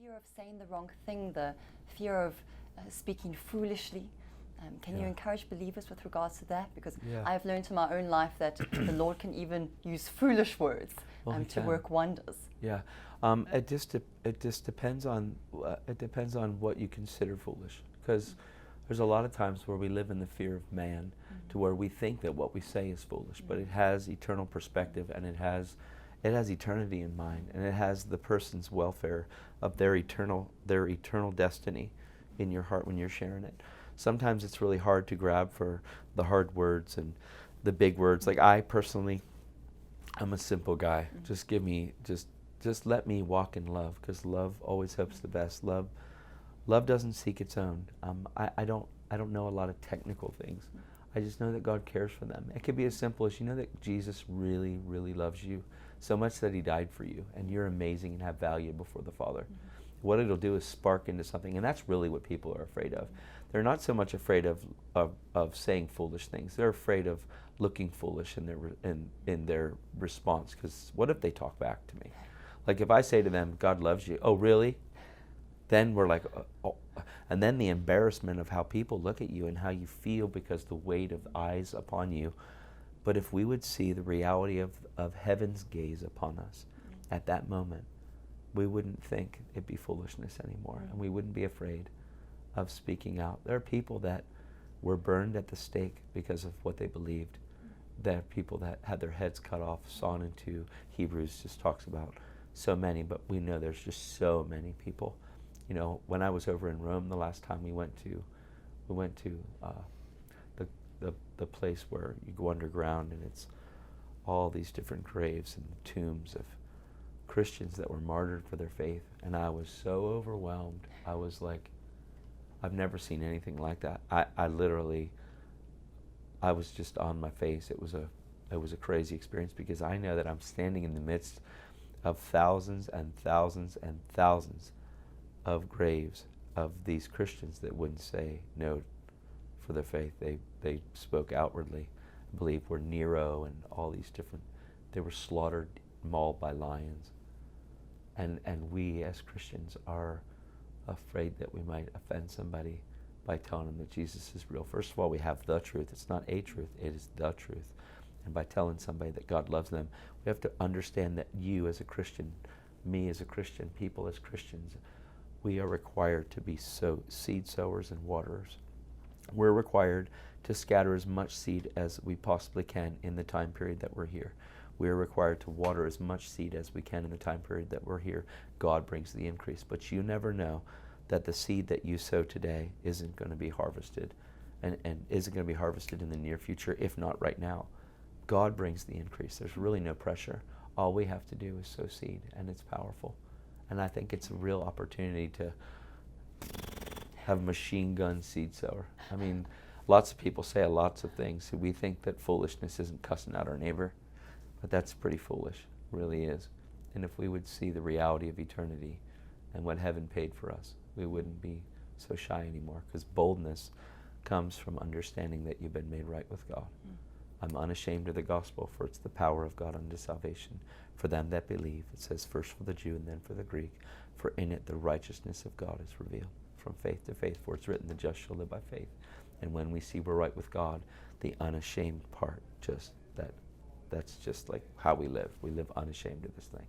fear of saying the wrong thing, the fear of speaking foolishly. Can you encourage believers with regards to that? Because I've learned in my own life that the Lord can even use foolish words to work wonders. Yeah, it just depends on what you consider foolish. Because there's a lot of times where we live in the fear of man, to where we think that what we say is foolish, but it has eternal perspective, and it has eternity in mind, and it has the person's welfare of their eternal destiny in your heart when you're sharing it. Sometimes it's really hard to grab for the hard words and the big words. Like I personally, I'm a simple guy. Just let me walk in love, because love always hopes the best. Love doesn't seek its own. I don't know a lot of technical things. I just know that God cares for them. It could be as simple as, you know, that Jesus really, really loves you so much that he died for you, and you're amazing and have value before the Father. What it'll do is spark into something, and that's really what people are afraid of. They're not so much afraid of saying foolish things. They're afraid of looking foolish in their response, because what if they talk back to me? Like if I say to them, God loves you. Oh, really? Then we're like, oh. And then the embarrassment of how people look at you and how you feel because the weight of eyes upon you. But if we would see the reality of heaven's gaze upon us at that moment, we wouldn't think it'd be foolishness anymore, and we wouldn't be afraid of speaking out. There are people that were burned at the stake because of what they believed. There are people that had their heads cut off. Sawn into Hebrews just talks about so many, but we know there's just so many people. You know, when I was over in Rome the last time, we went to the place where you go underground, and it's all these different graves and tombs of Christians that were martyred for their faith. And I was so overwhelmed. I was like, I've never seen anything like that. I was just on my face. It was a crazy experience, because I know that I'm standing in the midst of thousands and thousands and thousands of graves of these Christians that wouldn't say no for their faith. They spoke outwardly. I believe were Nero and all these different, they were slaughtered, mauled by lions. And we as Christians are afraid that we might offend somebody by telling them that Jesus is real. First of all, we have the truth. It's not a truth, it is the truth. And by telling somebody that God loves them, we have to understand that you as a Christian, me as a Christian, people as Christians, we are required to be seed sowers and waterers. We're required to scatter as much seed as we possibly can in the time period that we're here. We are required to water as much seed as we can in the time period that we're here. God brings the increase. But you never know that the seed that you sow today isn't going to be harvested, and isn't going to be harvested in the near future, if not right now. God brings the increase. There's really no pressure. All we have to do is sow seed, and it's powerful. And I think it's a real opportunity to have machine gun seed sower. I mean, lots of people say lots of things. We think that foolishness isn't cussing out our neighbor, but that's pretty foolish, it really is. And if we would see the reality of eternity and what heaven paid for us, we wouldn't be so shy anymore, because boldness comes from understanding that you've been made right with God. I'm unashamed of the gospel, for it's the power of God unto salvation for them that believe. It says first for the Jew and then for the Greek, for in it the righteousness of God is revealed from faith to faith, for it's written the just shall live by faith. And when we see we're right with God, the unashamed part, that's just like how we live. We live unashamed of this thing.